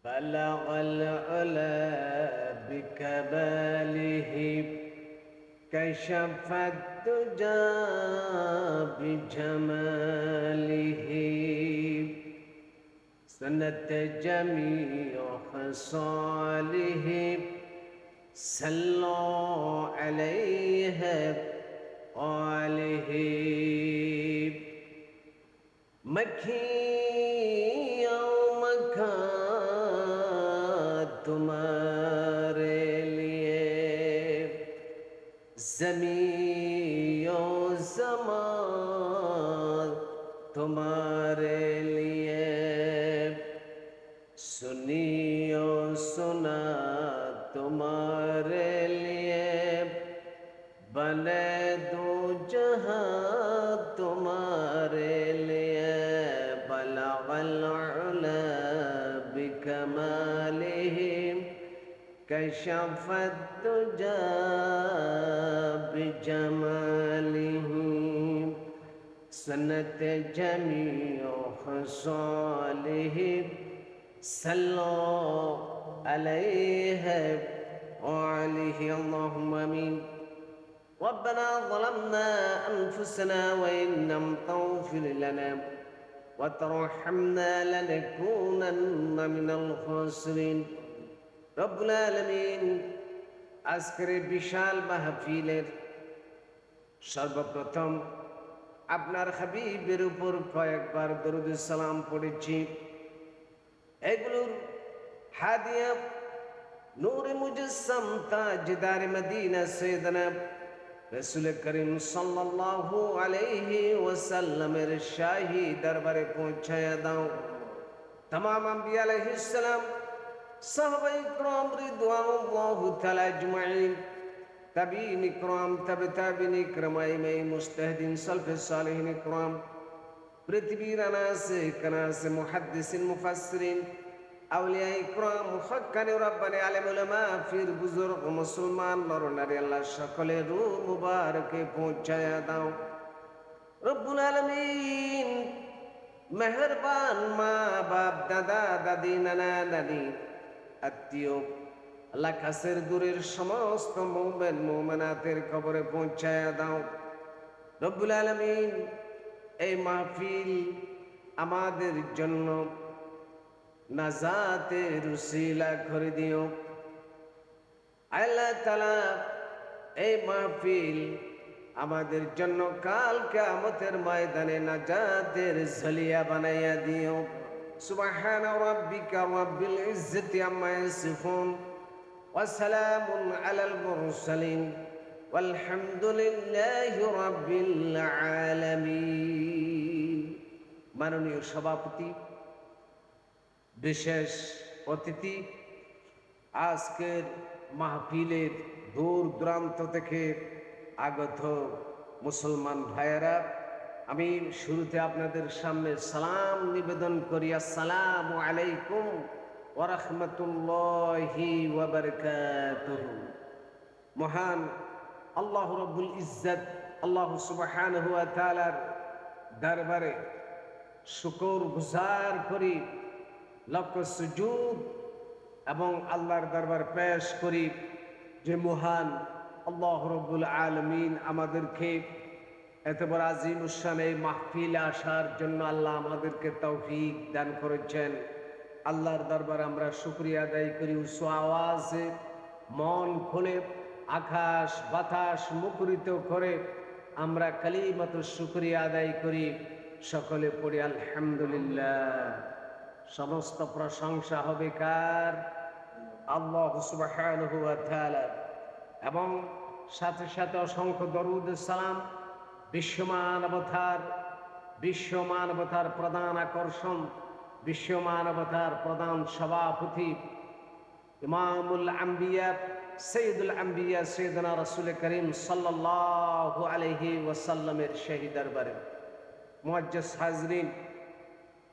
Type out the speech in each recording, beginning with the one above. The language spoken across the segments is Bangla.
بلغ العلا بكماله كشف الدجى بجماله سنت جميع خصاله صلوا عليه وآله مكيا مكان तुम्हारे लिए ज़मीन और ज़मान तुम्हारे लिए सुनियो सुना तुम्हारे लिए बने दो जहां तुम्हारे लिए बलगल उला बिकमालिही कशफत दुजा बिजमालिही सनत जमीओ खसालिही सल्लो अलैहि वआलिहि अल्लाहुम्मा आमीन ربنا ظلمنا أنفسنا وإن لم تغفر لنا وترحمنا لنكونن من الخاسرين رب العالمين আজকের বিশাল মাহফিলের সর্বপ্রথম আপনার হাবিবের উপর কয়েকবার দরুদ সালাম পড়েছি এগুলোর হাদিয়া নূরে মুজাসসাম তাজদার মদিনা সৈয়দনা रसूल करीम सल्लल्लाहु अलैहि वसल्लमेर शाही दरबारे पहुंचाया दाओ तमाम अंबिया अलैहिस्सलाम साहबाए किराम रिदवानुल्लाहि तआला अजमाइन ताबीन किराम तबे ताबीन किराम आइमे मुजतहिदीन सलफ़े सालिहीन किराम पृथ्वीर अनासे कनासे मुहद्दिसिन मुफस्सिरीन औलिया इकराम मुहक्कानी रब्बानी आलिम उलमा फिर बुजुर्ग मुसलमान नर नारी अल्लाह सकले रूह मुबारके पहुंचाया दाओ रब्बुल आलमीन मेहरबान माँ बाप दादा दादी नाना नानी आत्मीय अल्लाह कासेर दूरेर समस्त मुमिन मुमिनातेर कबरे पहुंचाया दाओ रब्बुल आलमीन এই মাহফিল আমাদের জন্য নাজাতের উসিলা করে দিও আল্লাহ তাআলা এই মাহফিল আমাদের জন্য কাল কিয়ামতের ময়দানে নাজাতের জলিয়া বানাইয়া দিও সুবহান রাব্বিকা রাব্বিল ইজ্জতি আম্মা ইয়াসিফুন ওয়া সালামুন আলাল মুরসালিন ওয়ালহামদুলিল্লাহি রাব্বিল আলামিন মাননীয় সভাপতি বিশেষ অতিথি আজকের মাহফিলের দূর দূরান্ত থেকে আগত মুসলমান ভাইয়েরা আমি শুরুতে আপনাদের সামনে সালাম নিবেদন করি আসসালামু আলাইকুম ওয়া রাহমাতুল্লাহি ওয়া বারাকাতুহু মহান আল্লাহ রাব্বুল ইজ্জত আল্লাহ সুবহানাহু ওয়া তাআলার দরবারে শুকর গুজার করি লক্ষ সুজুদ এবং আল্লাহর দরবার পেশ করি যে মহান আল্লাহ রাব্বুল আলামিন আমাদেরকে এত বড় আজিম উশান এই মাহফিলে আসার জন্য আল্লাহ আমাদেরকে তৌফিক দান করেছেন আল্লাহর দরবারে আমরা শুকরিয়া আদায় করি উচ্চ আওয়াজে মন খুলে আকাশ বাতাস মুখরিত করে আমরা কালিমাতুশ শুকরিয়া আদায় করি সকলে পড়ি আলহামদুলিল্লাহ সমস্ত প্রশংসা হবে কার আল্লাহ সুবহানাহু ওয়া তাআলা এবং সাথে সাথে অসংখ্য দরুদ সালাম বিশ্ব মানবতার প্রধান আকর্ষণ বিশ্ব মানবতার প্রধান সভাপতি ইমামুল আম্বিয়া সৈয়দুল আম্বিয়া সৈয়দনা রাসূল করিম সাল্লাল্লাহু আলাইহি ওয়াসাল্লামের শাহী দরবারে মুআজ্জাজ হাজরিন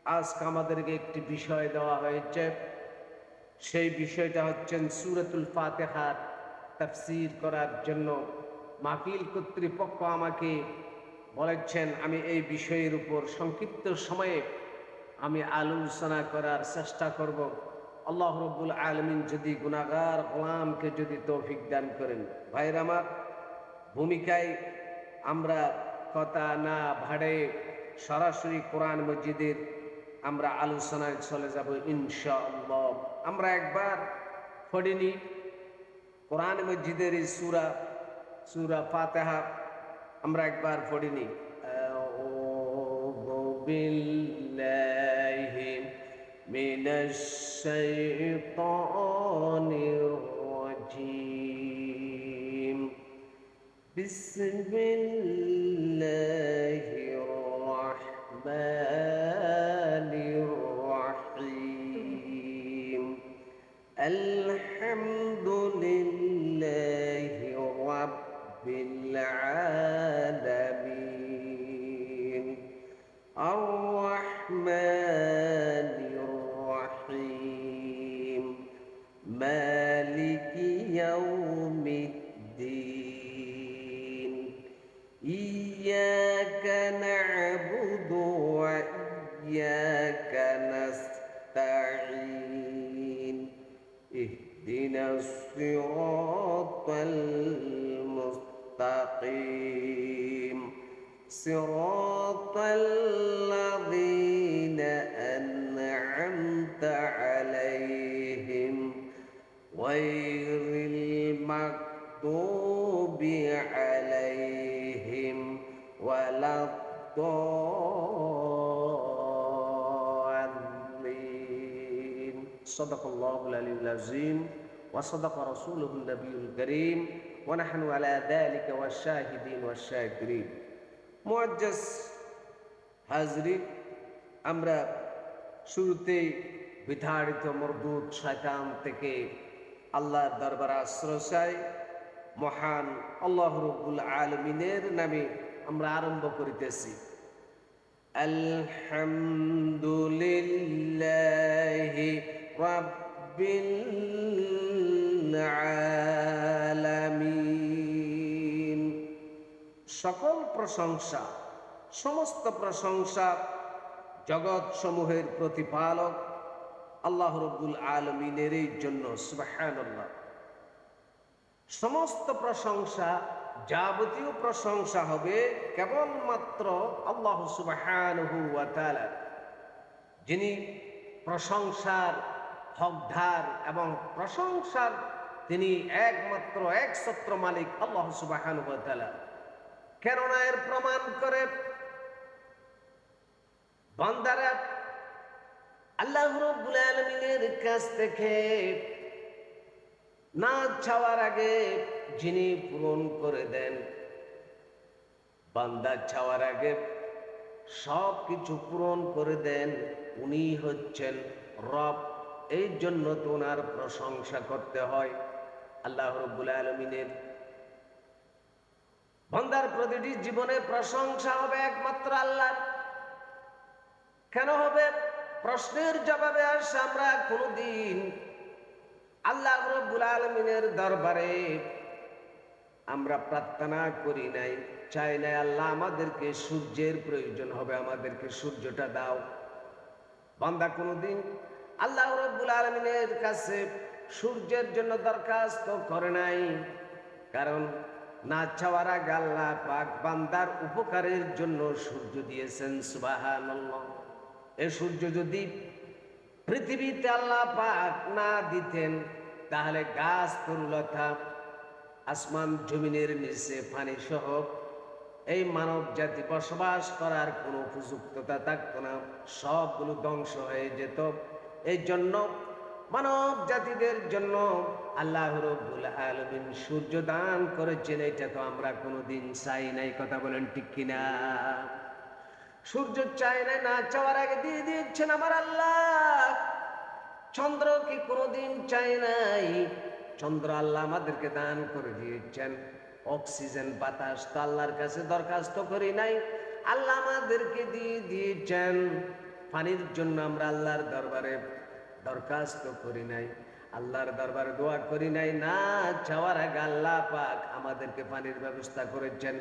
আজকে আমাদেরকে একটি বিষয় দেওয়া হয়েছে সেই বিষয়টা হচ্ছে সূরাতুল ফাতিহার তাফসীর করার জন্য মাহফিল কর্তৃপক্ষ আমাকে বলেছেন আমি এই বিষয়ের উপর সংক্ষিপ্ত সময়ে আমি আলোচনা করার চেষ্টা করব আল্লাহ রব্বুল আলামিন যদি গুনাহগার গোলামকে যদি তৌফিক দান করেন, ভাইরা আমার, ভূমিকায় আমরা কথা না ভাড়ে সরাসরি কোরআন মজিদের আমরা আলোচনায় চলে যাব ইনশাআল্লাহ। আমরা একবার পড়িনি কোরআন মজিদের এই সূরা ফাতিহা, আমরা একবার পড়িনি। আউযু বিল্লাহি মিনাশ শাইতানির রাজীম। বিসমিল্লাহির রাহমানির রাহিম। আলহামদুলিল্লাহি রাব্বিল আলামিন। আর-রাহমানির রাহিম। মালিকি ইয়াউমিদ্দিন। ইয়্যাকা না'বুদু ওয়া ইয়্যাকা নাস্তাঈন। ইহদিনাস সিরাতাল মুস্তাকিম। সিরাতাল লাযীনা আন'আমতা আলাইহিম গায়রিল মাগদুবি আলাইহিম ওয়ালাদ-দাল্লিন। সাদাকাল্লাহুল আলিয়্যুল আযীম ওয়া সাদাকা রাসূলুহুন নবিয়্যুল কারীম ওয়া নাহনু আলা যালিকা ওয়াশ-শাহিদিন ওয়াশ-শাকিরিন। মুআজ্জাজ হাজরিন, আমরা শুরুতেই বিতাড়িত মরদুদ শয়তান থেকে আল্লাহর দরবারে আশ্রয় চাই। মহান আল্লাহ রাব্বুল আলামিনের নামে আমরা আরম্ভ করিতেছি। আলহামদুলিল্লাহি রাব্বিল আলামিন। সকল প্রশংসা, সমস্ত প্রশংসা জগৎ সমূহের প্রতিপালক আল্লাহ রাব্বুল আলামিনেরই জন্য। সুবহানাল্লাহ। সমস্ত প্রশংসা, যাবতীয় প্রশংসা হবে কেবলমাত্র আল্লাহ সুবহানাহু ওয়া তাআলা, যিনি প্রশংসার হকদার এবং প্রশংসার তিনি একমাত্র একছত্র মালিক আল্লাহ সুবহানাহু ওয়া তাআলা। কেননা এর প্রমাণ করে বান্দারা আল্লাহ রাব্বুল আলামিনের কাছ থেকে না চাওয়ার আগে যিনি পূরণ করে দেন, বান্দা চাওয়ার আগে সব কিছু পূরণ করে দেন, উনি হচ্ছেন রব। এই জন্য তো ওনার প্রশংসা করতে হয় আল্লাহ রাব্বুল আলামিনের। বান্দার প্রতিটি জীবনে প্রশংসা হবে একমাত্র আল্লাহর। কেন হবে? প্রশ্নের জবাবে আসে আমরা কোনদিন আল্লাহ রাব্বুল আলামিনের দরবারে আমরা প্রার্থনা করি নাই, চাই নাই আল্লাহ আমাদেরকে সূর্যের প্রয়োজন হবে, আমাদেরকে সূর্যটা দাও। বান্দা কোনদিন আল্লাহ রাব্বুল আলামিনের কাছে সূর্যের জন্য দরখাস্ত করে নাই, কারণ না চাওয়ার আগে আল্লাহ পাক বান্দার উপকারের জন্য সূর্য দিয়েছেন। সুবহানাল্লাহ। এই সূর্য যদি পৃথিবীতে আল্লাহ পাক না দিতেন, তাহলে গাছ তরুলতা, আসমান জমিনের নিচে পানি সহ এই মানব জাতি বসবাস করার কোনো উপযুক্ততা থাকতো না, সবগুলো ধ্বংস হয়ে যেত। এই জন্য মানব জাতিদের জন্য আল্লাহ রাব্বুল আলামিন সূর্য দান করেছেন। এটা তো আমরা কোনোদিন চাই নাই, কথা বলেন ঠিক কিনা? সূর্য চাই নাই, না চাওয়ার আগে দিয়ে দিচ্ছেন আমার আল্লাহ। চন্দ্র কি কোনোদিন চাই নাই, চন্দ্র আল্লাহ আমাদেরকে দান করে দিয়েছেন। অক্সিজেন বাতাস তো আল্লাহর কাছে দরখাস্ত করি নাই, আল্লাহ আমাদেরকে দিয়ে দিয়েছেন। পানির জন্য আমরা আল্লাহর দরবারে দরখাস্ত করি নাই, আল্লাহর দরবারে দোয়া করি নাই। না চাওয়ার আগে আল্লাহ পাক আমাদেরকে পানির ব্যবস্থা করেছেন,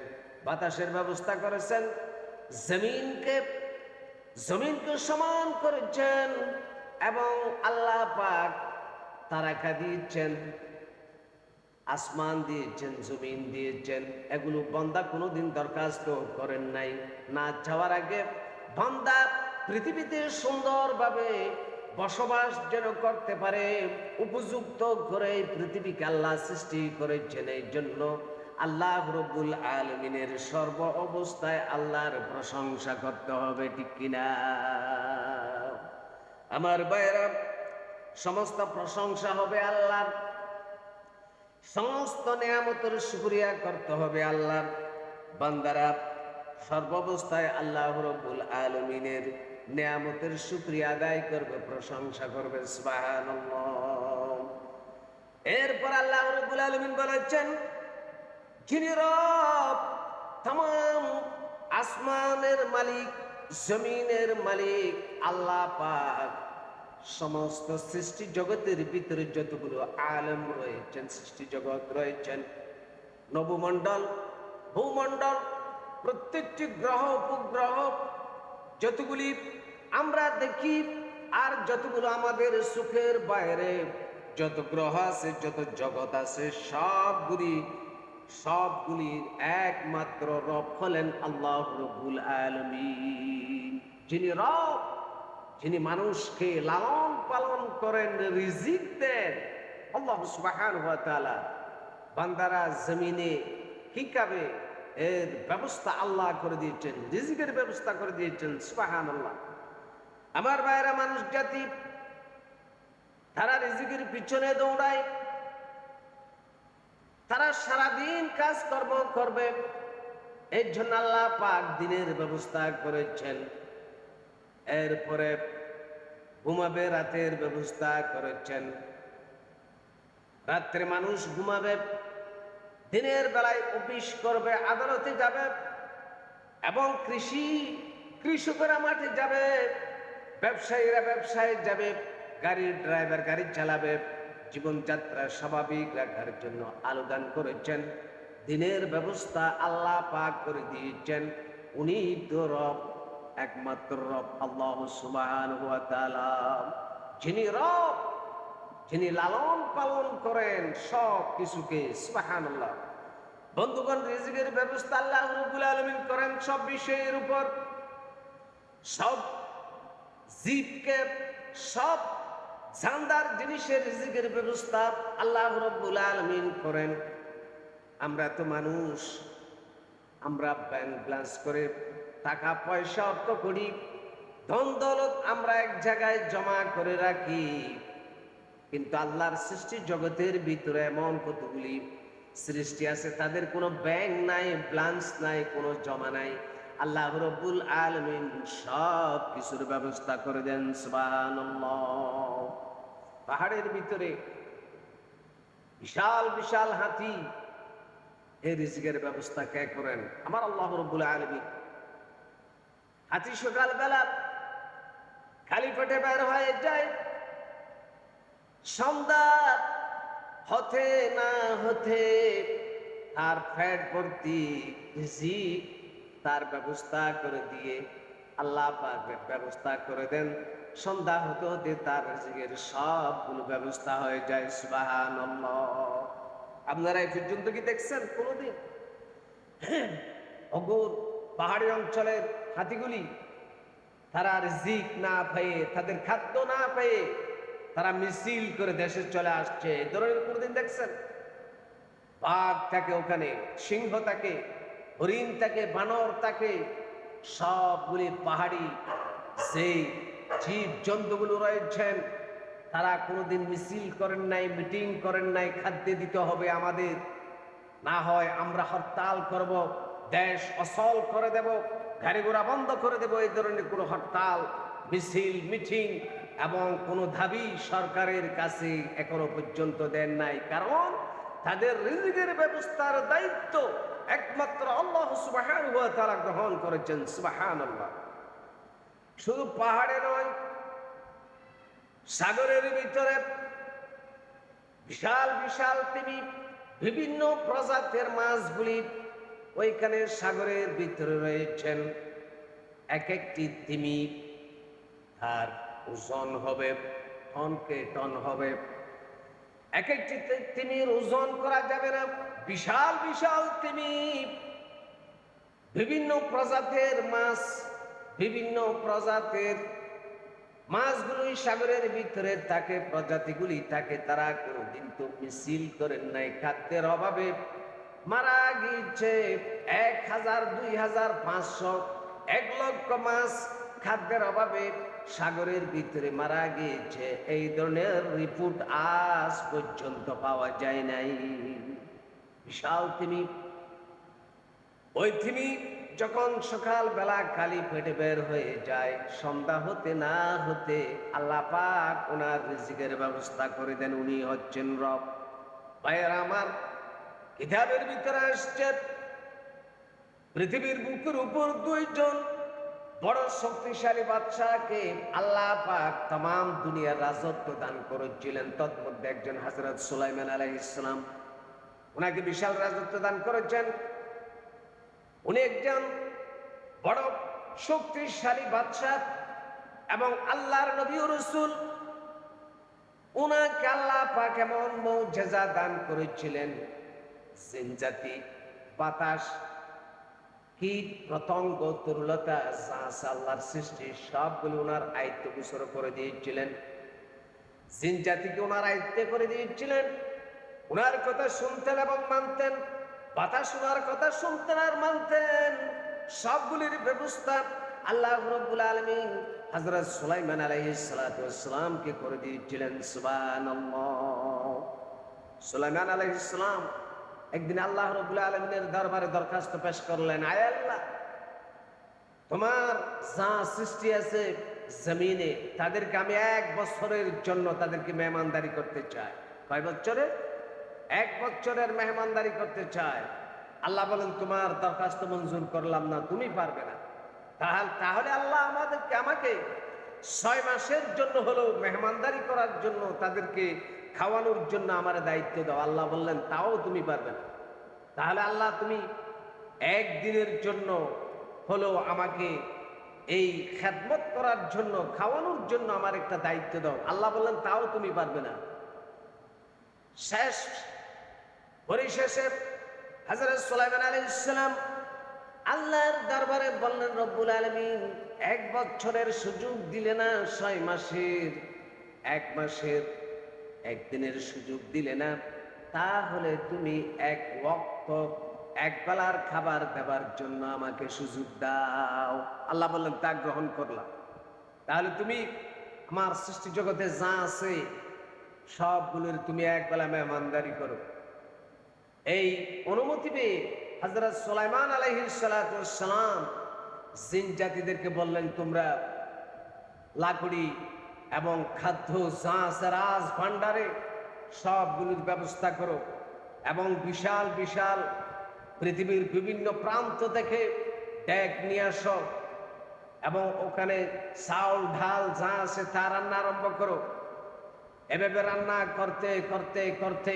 বাতাসের ব্যবস্থা করেছেন, জমিনকে সমান করেছেন। এবং আল্লাহ পাক তারকা দিয়েছেন, আসমান দিয়েছেন, জমিন দিয়েছেন। এগুলো বান্দা কোনোদিন দরখাস্ত করেন নাই। না যাওয়ার আগে বান্দা পৃথিবীতে সুন্দরভাবে বসবাস যেন করতে পারে, উপযুক্ত করে পৃথিবীকে আল্লাহ সৃষ্টি করেছেন। এই জন্য আল্লাহ রব্বুল আলামিনের সর্ব অবস্থায় আল্লাহর প্রশংসা করতে হবে, ঠিক কিনা? আমার ভাইরা, সমস্ত প্রশংসা হবে আল্লাহর, সমস্ত নিয়ামতের শুকরিয়া করতে হবে আল্লাহর। বান্দারা সর্বাবস্থায় আল্লাহ রাব্বুল আলামিনের নিয়ামতের শুকরিয়া আদায় করবে, প্রশংসা করবে। সুবহানাল্লাহ। এরপর আল্লাহ রাব্বুল আলামিন বলেছেন, যিনি রব, तमाम আসমানের মালিক, জমিনের মালিক আল্লাহ পাক, সমস্ত সৃষ্টি জগতের ভিতরে যতগুলো আলম রয়েছেন, সৃষ্টি জগৎ রয়েছেন, নবমণ্ডল, ভূমণ্ডল, প্রত্যেকটি গ্রহ উপগ্রহ, যতগুলি আমরা দেখি আর যতগুলো আমাদের সুখের বাইরে যত গ্রহ আছে, যত জগৎ আছে, সবগুলির একমাত্র রব হলেন আল্লাহ রাব্বুল আলামিন। যিনি রব, যিনি মানুষকে লালন পালন করেন, রিজিক দেন, আল্লাহ সুবহানাহু ওয়া তাআলা। বান্দারা জমিনে কিভাবে এর ব্যবস্থা আল্লাহ করে দিয়েছেন, রিজিকের ব্যবস্থা করে দিয়েছেন। সুবহানাল্লাহ। আমার ভাইরা, মানুষ জাতি তারা রিজিকের পিছনে দৌড়ায়, তারা সারাদিন কাজ কর্ম করবে। এর জন্য আল্লাহ পাক দিনের ব্যবস্থা করেছেন। এরপরে ঘুমাবে, রাতের ব্যবস্থা করেছেন। রাত্রে মানুষ ঘুমাবে, দিনের বেলায় অফিস করবে, আদালতে যাবে, এবং কৃষকেরা মাঠে যাবে, ব্যবসায়ীরা ব্যবসায় যাবে, গাড়ির ড্রাইভার গাড়ি চালাবে। জীবনযাত্রা স্বাভাবিক রাখার জন্য আলো দান করেছেন। দিনের ব্যবস্থা আল্লাহ পাক করে দিয়েছেন। উনি তো রব, একমাত্র রব আল্লাহ সুবহানাহু ওয়া তাআলা। যিনি রব, যিনি লালন পালন করেন সব কিছুকে। সুবহানাল্লাহ। বন্ধুগণ, রিজিকের ব্যবস্থা আল্লাহ রাব্বুল আলামিন করেন সব বিষয়ের উপর। সব জীবকে, সব জানদার জিনিসের রিজিকের ব্যবস্থা আল্লাহ রাব্বুল আলামিন করেন। আমরা তো মানুষ, আমরা ব্যাংক ব্যালেন্স করে টাকা পয়সা অর্থ করি, ধন দৌলত আমরা এক জায়গায় জমা করে রাখি। কিন্তু আল্লাহর সৃষ্টি জগতের ভিতরে এমন কতগুলি সৃষ্টি আছে, তাদের কোনো ব্যাংক নাই, ব্যালেন্স নাই, কোনো জমা নাই। আল্লাহ রাব্বুল আলামিন সব কিছুর ব্যবস্থা করে দেন। সুবহানাল্লাহ। পাহাড়ের ভিতরে বিশাল বিশাল হাতি, এই রিজিকের ব্যবস্থা কে করেন? আমার আল্লাহ রাব্বুল আলামিন। হাতি সকালবেলা খালি পেটে বের হয়ে যায়, সন্ধ্যা হতে না হতে তার পেট ভর্তি রিজিক তার ব্যবস্থা করে দিয়ে আল্লাহ পাক ব্যবস্থা করে দেন। সন্ধ্যা হতে হতে তার রিজিকের সবগুলো ব্যবস্থা হয়ে যায়। সুবহানাল্লাহ। আপনারা এই পর্যন্ত কি দেখছেন কোনোদিন অগোর পাহাড়ি অঞ্চলের হাতিগুলি তারা রিজিক না পেয়ে, তাদের খাদ্য না পেয়ে তারা মিছিল করে দেশে চলে আসছে? এই ধরনের কোনোদিন দেখছেন? বাঘ থাকে ওখানে, সিংহ থাকে, হরিণ থাকে, বানর থাকে, সবগুলি পাহাড়ি যে জীব জন্তুগুলো রয়েছেন তারা কোনোদিন মিছিল করেন নাই, মিটিং করেন নাই, খাদ্য দিতে হবে আমাদের, না হয় আমরা হরতাল করব, দেশ অচল করে দেব, গাড়ি ঘোড়া বন্ধ করে দেব। এই ধরনের কোনো হরতাল, মিছিল, মিটিং এবং কোনো দাবি সরকারের কাছে এখনো পর্যন্ত দেন নাই। কারণ তাদের রিজিকের ব্যবস্থার দায়িত্ব একমাত্র আল্লাহ সুবহানাহু ওয়া তাআলা গ্রহণ করেছেন। সুবহানাল্লাহ। শুধু পাহাড়ে নয়, সাগরের ভিতরে বিশাল বিশাল তিমি, বিভিন্ন প্রজাতির মাছগুলি ওইখানে সাগরের ভিতরে রয়েছেন। এক একটি তিমি আর ওজন হবে, টনকে টন হবে। এক একটি তিমির ওজন করা যাবে না, বিশাল বিশাল তিমি। বিভিন্ন প্রজাতির মাছ, বিভিন্ন প্রজাতির মাছগুলোই সাগরের ভিতরে থাকে, প্রজাতিগুলি থাকে। তারা কোনোদিন তো মিছিল করেন নাই, খাদ্যের অভাবে মারা গিয়েছে 1000, 2000, 500, 1 লক্ষ মাছ খাদ্যের অভাবে সাগরের ভিতরে মারা গিয়েছে। এই ধরনের রিপোর্ট আজ পর্যন্ত পাওয়া যায় নাই। বিশাল তিমি। ওই তিমি যখন সকাল বেলা খালি পেটে বের হয়ে যায়, সন্ধ্যা হতে না হতে আল্লাহ পাক ওনার রিজিকের ব্যবস্থা করে দেন। উনি হচ্ছেন রব। ভাইয়েরা আমার, কিতাবের ভিতরে আসছে পৃথিবীর বুকের উপর 2 জন বড় শক্তিশালী বাদশাকে আল্লাহ পাক तमाम দুনিয়ার রাজত্ব দান করেছিলেন। তন্মধ্যে একজন হযরত সুলাইমান আলাইহিস সালাম, ওনাকে বিশাল রাজত্ব দান করেছেন। উনি একজন বড় শক্তিশালী বাদশা এবং আল্লাহর নবী ও রাসূল। উনাকে আল্লাহ পাক এমন মুজিজা দান করেছিলেন, জিন জাতি, বাতাস, কীট পতঙ্গ, তরুলতা, যা আছে আল্লাহর সৃষ্টি সবগুলো ওনার আয়ত্ত গোচর করে দিয়েছিলেন। জিন জাতিকে ওনার আয়ত্তে করে দিয়েছিলেন। ওনার কথা শুনতেন এবং মানতেন। বাতাস ওনার কথা শুনতেন আর মানতেন। সবগুলির ব্যবস্থা আল্লাহ রাব্বুল আলামিন হযরত সুলাইমান আলাইহিস সালাতু ওয়াস সালামকে করে দিয়েছিলেন। সুবহানাল্লাহ। সুলাইমান আলাইহিস সালাম একদিন আল্লাহ রাব্বুল আলামিনের দরবারে দরখাস্ত পেশ করলেন, আয় আল্লাহ, তোমার যা সৃষ্টি আছে জমিনে, তাদেরকে আমি 1 বছরের জন্য তাদেরকে মেহমানদারি করতে চাই। কয় বছরে? 1 বছরের মেহমানদারি করতে চাই। আল্লাহ বলেন, তোমার দরখাস্ত মঞ্জুর করলাম না, তুমি পারবে না। তাহলে আল্লাহ আমাকে 6 মাসের জন্য হলো মেহমানদারি করার জন্য, তাদেরকে খাওয়ানোর জন্য আমার দায়িত্ব দাও। আল্লাহ বললেন, তাও তুমি পারবে না। তাহলে আল্লাহ, তুমি 1 দিনের জন্য হলো আমাকে এই খেদমত করার জন্য, খাওয়ানোর জন্য আমার একটা দায়িত্ব দাও। আল্লাহ বললেন, তাও তুমি পারবে না। পরিশেষে হযরত সুলাইমান আলাইহিস সালাম আল্লাহর দরবারে বললেন, রব্বুল আলামিন 1 বছরের সুযোগ দিলে না, 6 মাসের, 1 মাসের 1 দিনের সুযোগ দিলে না, তাহলে তুমি 1 ওয়াক্ত 1 বেলার খাবার দেবার জন্য আমাকে সুযোগ দাও। আল্লাহ বললেন, তা গ্রহণ করলাম। তাহলে তুমি আমার সৃষ্টি জগতে যা আছে সবগুলোর তুমি 1 বেলা মেহমানদারি করো। এই অনুমতি পেয়ে হযরত সুলাইমান আলাইহিস সালাতু ওয়াস সালাম জিন জাতিদেরকে বললেন, তোমরা লাকড়ি এবং খাদ্য যা আছে রাজ ভান্ডারে সবগুলোর ব্যবস্থা করো এবং বিশাল বিশাল পৃথিবীর বিভিন্ন প্রান্ত থেকে ডেক নিয়ে আসো এবং ওখানে চাউল ঢাল যা আছে তা রান্না আরম্ভ করো। এভাবে রান্না করতে করতে করতে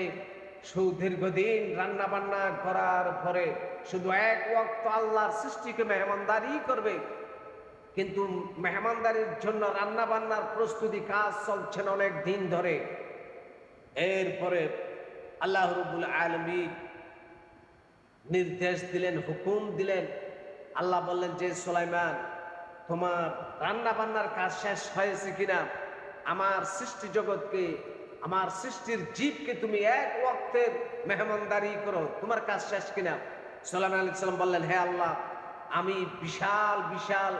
সুদীর্ঘদিন রান্না বান্না করার পরে শুধু 1 ওয়াক্ত আল্লাহর সৃষ্টিকে মেহমানদারি করবে। কিন্তু মেহমানদারির জন্য রান্না বান্নার প্রস্তুতি কাজ চলছেন অনেক দিন ধরে। এরপরে আল্লাহ রাব্বুল আলামিন নির্দেশ দিলেন, হুকুম দিলেন। আল্লাহ বললেন যে, সুলাইমান, তোমার রান্না বান্নার কাজ শেষ হয়েছে কিনা? আমার সৃষ্টি জগৎকে, আমার সৃষ্টির জীবকে তুমি 1 ওয়াক্তের মেহমানদারি করো, তোমার কাজ শেষ কিনা? সুলাইমান আলাইহিস সালাম বললেন, হে আল্লাহ, আমি বিশাল বিশাল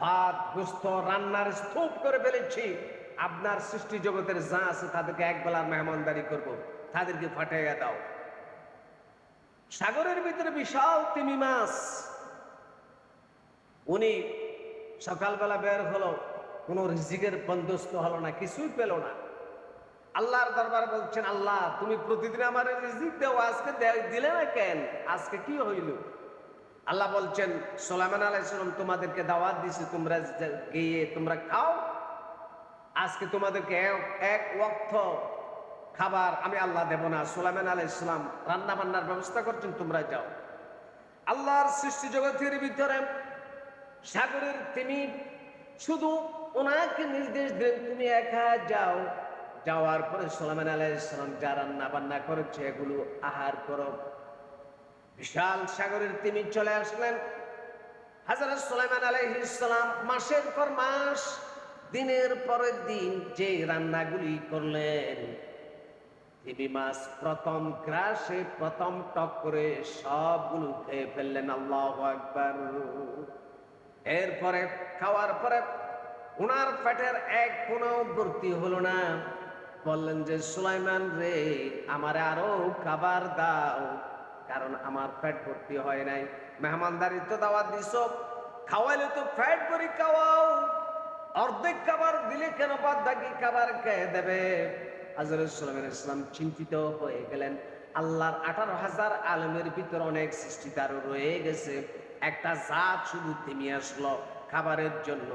ভাত গোস্ত রান্নার স্তূপ করে ফেলেছি। আপনার সৃষ্টি জগতের যা আছে তাদেরকে 1 বেলার মেহমানদারি করব, তাদেরকে ফাটাইয়া দাও। সাগরের ভিতরে বিশাল তিমি মাছ। উনি সকালবেলা বের হলো, কোনো রিজিকের বন্দোবস্ত হলো না, কিছুই পেল না। আল্লাহর দরবারে বলছেন, আল্লাহ, তুমি প্রতিদিন আমার রিজিক দাও, আজকে দিলে না কেন? আজকে কি হইল? আল্লাহ বলছেন, সুলাইমান আলাইহিস সালাম তোমাদেরকে দাওয়াত দিয়েছে, তোমরা গিয়ে তোমরা খাও। আজকে তোমাদেরকে 1 ওয়াক্ত খাবার আমি আল্লাহ দেব না। সুলাইমান আলাইহিস সালাম রান্না বান্নার ব্যবস্থা করছেন, তোমরা যাও। আল্লাহর সৃষ্টি জগতের ভিতরে সাগরের তিমি শুধু ওনাকে নির্দেশ দিলেন তুমি একা যাও। যাওয়ার পরে সুলাইমান আলাইহিস সালাম যা রান্না বান্না করেছে এগুলো আহার করো। বিশাল সাগরের তিমি চলে আসলেন। হযরত সুলাইমান আলাইহিস সালাম মাসের পর মাস, দিনের পরের দিন যে রান্নাগুলি করলেন, তিমি মাছ প্রথম গ্রাসে প্রথম টক করে সবগুলো খেয়ে ফেললেন। আল্লাহু আকবার। এরপরে খাওয়ার পরে উনার পেটের এক কোনাও ভর্তি হলো না। বললেন যে সুলাইমান রে, আমারে আরো খাবার দাও, কারণ আমার পেট ভর্তি হয় নাই। মেহমানদারিত্ব দাওয়াত দিছ, খাওয়াইলে তো পেট ভরি খাওয়াও, অর্ধেক খাবার দিলে কেন বাদ বাকি খাবার খেয়ে দেবে? হযরত সুলাইমান আলাইহিস সালাম চিন্তিত হয়ে গেলেন। আল্লাহর 18,000 আলমের ভিতর অনেক সৃষ্টি তারও রয়ে গেছে, একটা জাত শুধু তিমি আসলো খাবারের জন্য।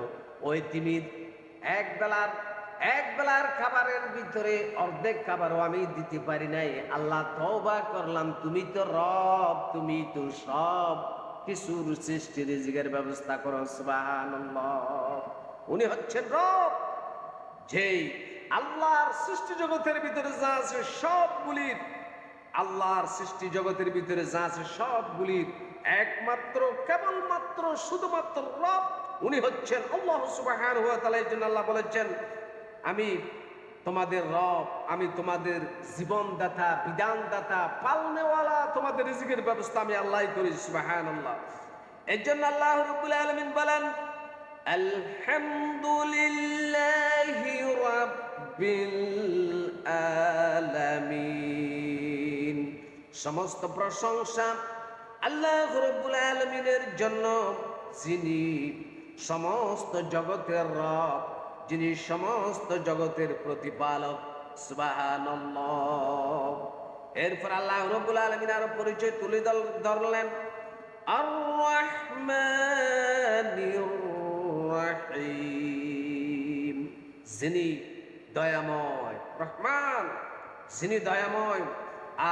ওই তিমির এক বেলার খাবারের ভিতরে অর্ধেক খাবারও আমি দিতে পারি নাই। আল্লাহ, তওবা করলাম, তুমি তো রব, তুমি তো সব কিছুর সৃষ্টি রিজিকের ব্যবস্থা করো। সুবহানাল্লাহ। উনি হচ্ছেন রব, যেই আল্লাহর সৃষ্টি জগতের ভিতরে যা আছে সবগুলির, আল্লাহর সৃষ্টি জগতের ভিতরে যা আছে সবগুলির একমাত্র কেবলমাত্র শুধুমাত্র রব উনি হচ্ছেন আল্লাহ সুবহানাহু ওয়া তাআলা। এই জন্য আল্লাহ বলেছেন, আমি তোমাদের রব, আমি তোমাদের জীবনদাতা, বিধানদাতা, পালনেওয়ালা, তোমাদের রিজিকের ব্যবস্থা আমি আল্লাহই করি। সুবহানাল্লাহ। এই জন্য আল্লাহ রাব্বুল আলামিন বলেন, আলহামদুলিল্লাহি রাব্বিল আলামিন। সমস্ত প্রশংসা আল্লাহ রাব্বুল আলামিনের জন্য, যিনি সমস্ত জগতের রব, যিনি সমস্ত জগতের প্রতিপালক। সুবহানাল্লাহ। এরপর আল্লাহ রাব্বুল আলামিন আরো পরিচয় তুলে ধরলেন, আর রহমানির রহিম, যিনি দয়াময়। রহমান যিনি দয়াময়,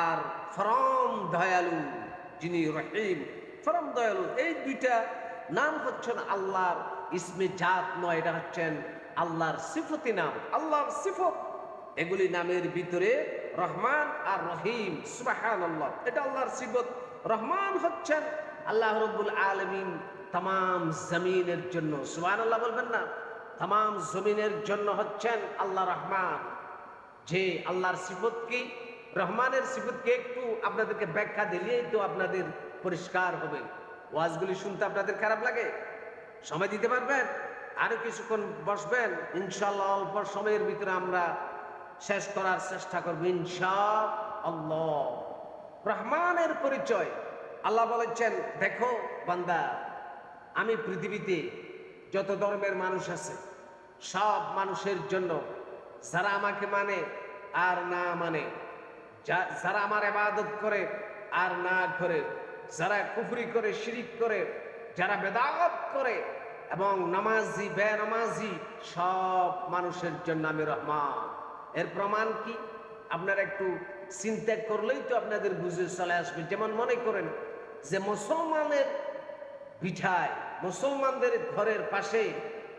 আর পরম দয়ালু যিনি রহিম, পরম দয়ালু। এই দুইটা নাম হচ্ছেন আল্লাহর ইসমে জাত নয়, এটা হচ্ছেন আল্লাহর সিফতি নাম, আল্লাহর সিফত। এগুলি নামের ভিতরে রহমান আর রহিম। সুবহানাল্লাহ। এটা আল্লাহর সিফত। রহমান হচ্ছেন আল্লাহ রাব্বুল আলামিন তামাম জমিনের জন্য, সুবহানাল্লাহ বলবেন না, তামাম জমিনের জন্য হচ্ছেন আল্লাহ রহমান। যে আল্লাহর সিফত কি, রহমানের সিফত কি, একটু আপনাদেরকে ব্যাখ্যা দিলেই তো আপনাদের পরিষ্কার হবে। ওয়াজগুলি শুনতে আপনাদের খারাপ লাগে? সময় দিতে পারবেন? আরো কিছুক্ষণ বসবেন, ইনশাআল্লাহ অল্প সময়ের ভিতরে আমরা শেষ করার চেষ্টা করব ইনশাআল্লাহ। রহমানের পরিচয় আল্লাহ বলেছেন, দেখো বান্দা, আমি পৃথিবীতে যত ধর্মের মানুষ আছে সব মানুষের জন্য, যারা আমাকে মানে আর না মানে, যারা আমার ইবাদত করে আর না করে, যারা কুফরি করে, শিরিক করে, যারা বেদাত করে, এবং নামাজি বেনামাজি, সব মানুষের জন্য আমি রহমান। এর প্রমাণ কি আপনারা একটু চিন্তা করলেই তো আপনাদের বুঝে চলে আসবে। যেমন মনে করেন যে মুসলমানের পিঠায়, মুসলমানদের ঘরের পাশে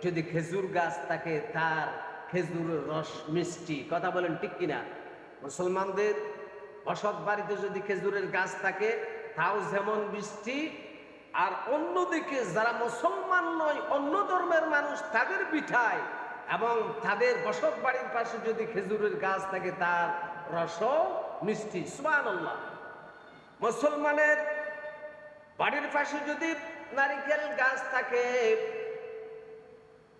যদি খেজুর গাছ থাকে, তার খেজুরের রস মিষ্টি। কথা বলেন ঠিক কিনা? মুসলমানদের বসত বাড়িতে যদি খেজুরের গাছ থাকে, তাও যেমন মিষ্টি। আর অন্যদিকে যারা মুসলমান নয়, অন্য ধর্মের মানুষ, তাদের পিঠায় এবং তাদের বসত বাড়ির পাশে যদি খেজুরের গাছ থাকে, তার রসও মিষ্টি। সুবহানাল্লাহ। মুসলমানের বাড়ির পাশে যদি নারকেল গাছ থাকে,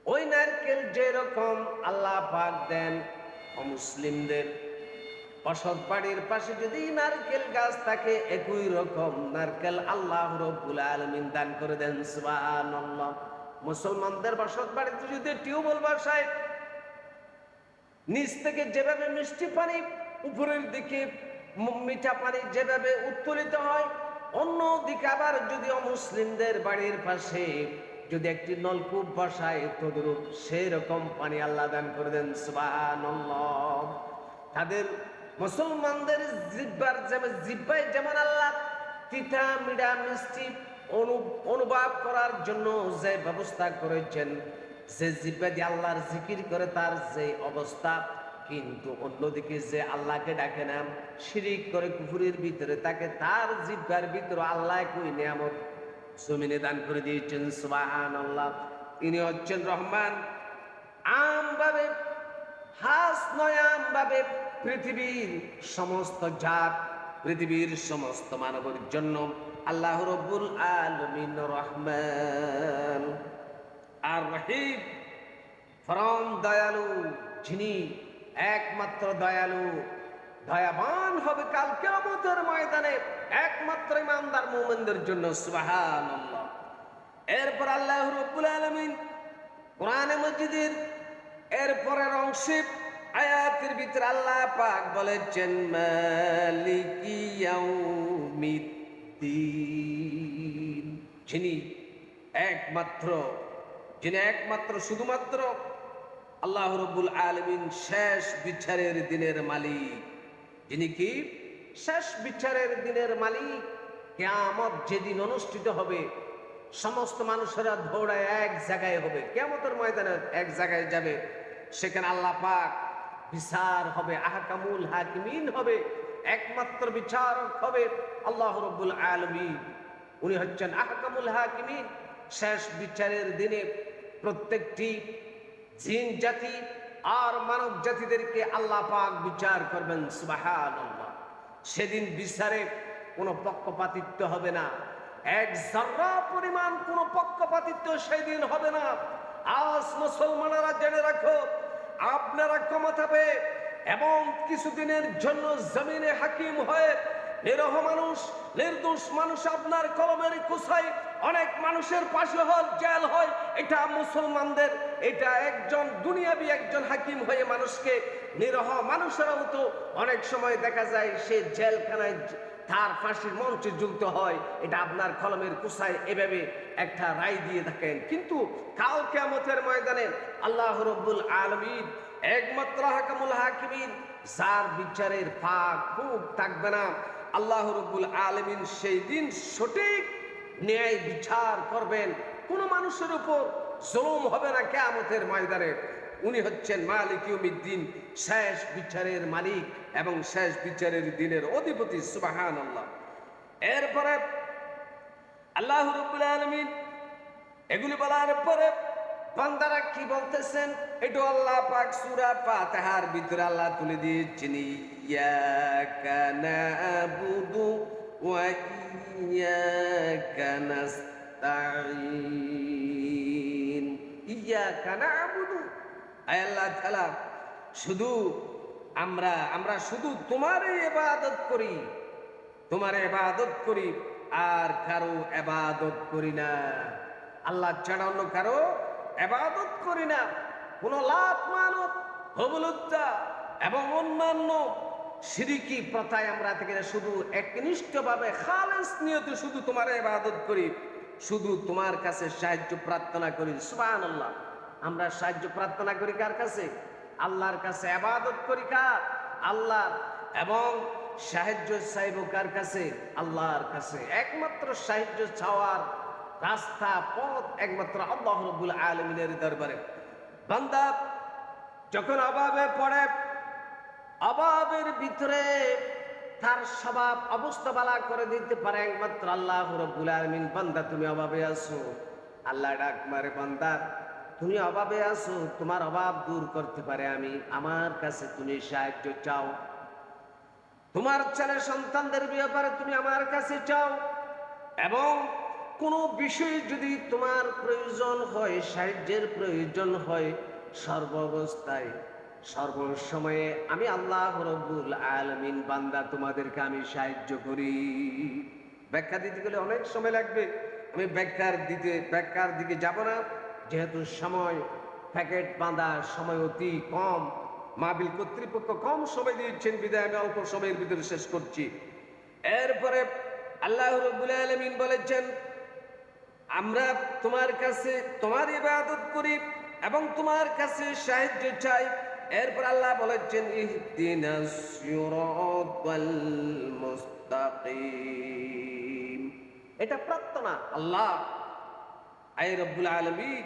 ওই নারকেল যেরকম আল্লাহ পাক দেন, অমুসলিমদের বসত বাড়ির পাশে যদি নারকেল গাছ থাকে, একই রকম নারকেল আল্লাহ রাব্বুল আলামিন দান করে দেন। সুবহানাল্লাহ। মুসলমানদের বসত বাড়িতে যদি টিউবওয়েল বসায়, নিচ থেকে যেভাবে মিষ্টি পানি উপরের দিকে মিঠা পানি যেভাবে উত্তোলিত হয়, অন্যদিকে আবার যদি অমুসলিমদের বাড়ির পাশে যদি একটি নলকূপ বসায়, তদ্রূপ সেই রকম পানি আল্লাহ দান করে দেন। সুবহানাল্লাহ। তাদের মুসলমানদের জিহ্বায় যেমন আল্লাহ তিতা মিঠা মিষ্টি অনুভব করার জন্য যে ব্যবস্থা করেছেন, যে জিহ্বা দিয়ে আল্লাহর জিকির করে তার যে অবস্থা, কিন্তু অন্যদিকে যে আল্লাহকে ডাকে না, শিরিক করে কুফুরের ভিতরে তাকে, তার জিহ্বার ভিতরে আল্লাহ কই নিয়ামত জমিনে দান করে দিয়েছেন। সুবহানাল্লাহ। তিনি হচ্ছেন রহমান। আমভাবে, হাস নয়, আমভাবে পৃথিবীর সমস্ত জাত, পৃথিবীর সমস্ত মানবের জন্য আল্লাহ রব্বুল আলামিন রহমান আর রহিম, পরম দয়ালু, যিনি একমাত্র দয়ালু, দয়াবান হবে কাল কিয়ামতের ময়দানে একমাত্র ইমানদার মুমিনদের জন্য। সুবহানাল্লাহ। এরপর আল্লাহ রাব্বুল আলামিন কোরআনে মজিদের এরপরের অংশে আয়াতের ভিতরে আল্লাহ পাক বলেছেন মালিকি ইয়াউমিদ্দিন, যিনি একমাত্র শুধুমাত্র আল্লাহ রাব্বুল আলামিন শেষ বিচারের দিনের মালিক। যিনি কি? শেষ বিচারের দিনের মালিক। কিয়ামত যেদিন অনুষ্ঠিত হবে, সমস্ত মানুষেরা দৌড়ায় এক জায়গায় হবে, কিয়ামতের ময়দানে এক জায়গায় যাবে, সেখানে আল্লাহ পাক বিচার হবে, আহকামুল হাকিমিন হবে, একমাত্র বিচারক হবে আল্লাহ রাব্বুল আলামিন। উনি হচ্ছেন আহকামুল হাকিমিন। শেষ বিচারের দিনে প্রত্যেকটি জিন জাতি আর মানব জাতিদেরকে আল্লাহ পাক বিচার করবেন। সুবহানাল্লাহ। সেদিন বিচারে কোনো পক্ষপাতিত্ব হবে না, এক যারা পরিমাণ কোনো পক্ষপাতিত্ব সেদিন হবে না। আজ মুসলমানেরা জেনে রাখো, আপনারা ক্ষমতা পেয়ে এবং কিছুদিনের জন্য জমিনে হাকিম হয়ে নিরহ মানুষ, নির্দোষ মানুষ আপনার কলমের কুসাই অনেক মানুষের পাশে হয়, জেল হয়, এটা মুসলমানদের, এটা একজন দুনিয়াবি একজন হাকিম হয়ে মানুষকে, নিরহ মানুষেরাও তো অনেক সময় দেখা যায় সে জেলখানায় তার ফাঁসির মঞ্চে ঝুলতে হয়, এটা আপনার কলমের কুসায় এভাবে একটা রায় দিয়ে থাকেন। কিন্তু কাল কিয়ামতের ময়দানে আল্লাহ রাব্বুল আলামিন একমাত্র হাকামুল হাকিমিন, যার বিচারের ফাঁক ফুক থাকবে না। আল্লাহ রাব্বুল আলামিন সেই দিন সঠিক ন্যায় বিচার করবেন, কোনো মানুষের উপর জুলুম হবে না কিয়ামতের ময়দানে। উনি হচ্ছেন মালিক ইয়াউমিদ্দিন, শেষ বিচারের মালিক এবং শেষ বিচারের দিনের অধিপতি। সুবহানাল্লাহ। এরপরে আল্লাহ রাব্বুল আলামিন এগুলি বলার পরে বান্দারা কি বলতেছেন, এটা আল্লাহ পাক সূরা ফাতিহার ভিতরে আল্লাহ তুলে দিয়েছেন, ইয়াকা নাবুদু ওয়া ইয়াকা নাস্তাঈন। ইয়াকা নাবুদু, আয় আল্লাহ তাআলা, শুধু আমরা শুধু তোমারই ইবাদত করি, তোমার ইবাদত করি, আর কারো ইবাদত করি না। আল্লাহ ছাড়া অন্য কারো ইবাদত করি না। কোন লাত মানত, হবলুত্তা এবং অন্যান্য শিরকি প্রথায় আমরা থেকে শুধু একনিষ্ঠভাবে খালেস নিয়তে শুধু তোমার ইবাদত করি, শুধু তোমার কাছে সাহায্য প্রার্থনা করি। সুবহানাল্লাহ। আমরা সাহায্য প্রার্থনা করি কার কাছে? আল্লাহর কাছে। ইবাদত করি কার? আল্লাহ। এবং সাহায্য চাইব কার কাছে? আল্লাহর কাছে। একমাত্র সাহায্য চাওয়ার রাস্তা, পথ একমাত্র আল্লাহ রাব্বুল আলামিনের দরবারে। বান্দা যখন অভাবে পড়ে, অভাবের ভিতরে তার স্বভাব অবস্থা বালা করে দিতে পারে একমাত্র আল্লাহ রাব্বুল আলামিন। বান্দা তুমি অভাবে আছো, আল্লাহ ডাক মারে, বান্দা তুমি অভাবে আছো, তোমার অভাব দূর করতে পারে আমি, আমার কাছে তুমি সাহায্য চাও। তোমার ছেলে সন্তানদের ব্যাপারে তুমি আমার কাছে চাও, এবং কোনো বিষয়ে যদি তোমার প্রয়োজন হয়, সাহায্যের প্রয়োজন হয়, সর্বাবস্থায় সর্বসময়ে আমি আল্লাহ রাব্বুল আলামিন বান্দা তোমাদেরকে আমি সাহায্য করি। ব্যাখ্যা দিতে গেলে অনেক সময় লাগবে, আমি ব্যাখ্যার দিকে যাব না, যেহেতু সময় প্যাকেট বাঁধার সময় অতি কম, মাহফিল কর্তৃপক্ষ কম সময় দিয়েছেন, বিদায় আমি অল্প সময়ের ভিতরে শেষ করছি। এরপরে আল্লাহ রাব্বুল আলামিন বলেছেন, আমরা তোমার কাছে তোমার ইবাদত করি এবং তোমার কাছে সাহায্য চাই। এরপর আল্লাহ বলেছেন, ইহদিনাস সিরাতাল মুস্তাকিম। এটা প্রার্থনা। আল্লাহ আয় রব্বুল আলামিন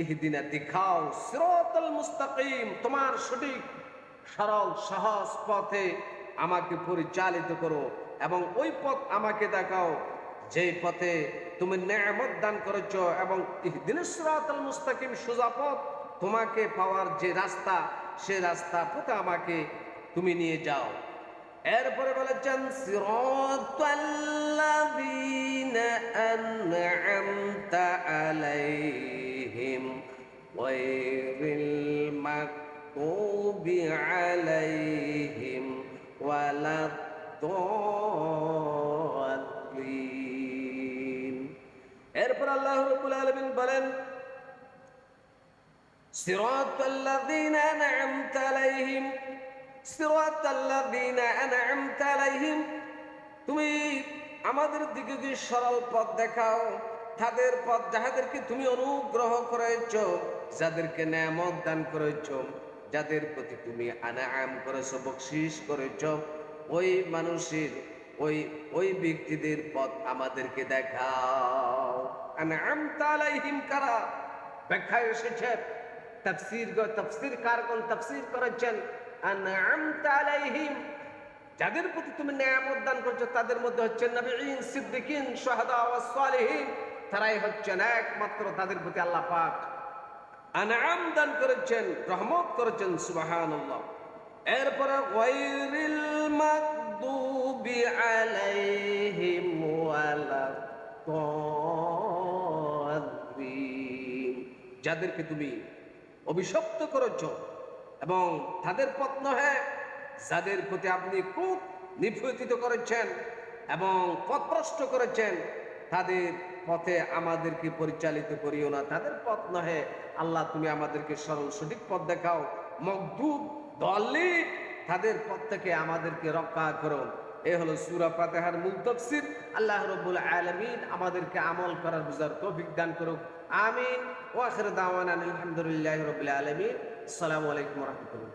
ইহদিনা দিখাও সিরাতাল মুস্তাকিম, তোমার সঠিক সরল সহজ পথে আমাকে পরিচালিত করো এবং ওই পথ আমাকে দেখাও যেই পথে তুমি নেয়ামত দান করেছো, এবং ইহদিনাস সিরাতাল মুস্তাকিম, সোজা পথ তোমাকে পাওয়ার যে রাস্তা, সে রাস্তা পথে আমাকে তুমি নিয়ে যাও। এরপরে বলেছেন সিরাতাল্লাযীনা আন'আমতা আলাইহিম গায়রিল মাগদুবি আলাইহিম ওয়ালাদ-দাল্লিন। এরপর আল্লাহ রাব্বুল আলামিন বলেন সিরাতাল্লাযীনা আন'আমতা আলাইহিম, সিরাতাল্লাযীনা আন'আমতা আলাইহিম, তুমি আমাদের দিকে যে সরল পথ দেখাও, তাদের পথ যাদেরকে তুমি অনুগ্রহ করেছো, যাদেরকে নেয়ামত দান করেছো, যাদের প্রতি তুমি আনআম করেছো, বকশিশ করেছো, ওই মানুষের ওই ব্যক্তিদের পথ আমাদেরকে দেখাও। আন'আমতা আলাইহিম কারা? ব্যাখ্যায় এসেছে, তাফসীরকারগণ তাফসীর করেছেন আন'আমতা আলাইহিম, যাদের প্রতি তুমি নেয়ামত দান করছো তাদের মধ্যে হচ্ছেন নবীন, সিদ্দিকিন, শুহাদা ওয়াস সালিহিন। তারাই হচ্ছেন একমাত্র তাদের প্রতি আল্লাহ পাক আনআম দান করেছেন, রহমত করেছেন। সুবহানাল্লাহ। এরপরে গায়রিল মাগদুবি আলাইহিম ওয়ালাদ-দাল্লিন, যাদেরকে তুমি অভিশপ্ত করেছ এবং তাদের পথ নহে, যাদের প্রতি আপনি খুব নিপীড়িত করেছেন এবং পথভ্রষ্ট করেছেন, তাদের পথে আমাদেরকে পরিচালিত করিও না, তাদের পথ নহে আল্লাহ, তুমি আমাদেরকে সরল সঠিক পথ দেখাও। মাগদুব, দাল্লিন, তাদের পথ থেকে আমাদেরকে রক্ষা করো। এ হলো সূরা ফাতিহার মূল তাফসীর। আল্লাহ রাব্বুল আলামিন আমাদেরকে আমল করার বুঝার তৌফিক দান করুক। আমিন। ওয়া আখিরু দাওয়ানা আলহামদুলিল্লাহি রাব্বিল আলামিন। আসসালামু আলাইকুম ওয়া রাহমাতুল্লাহ।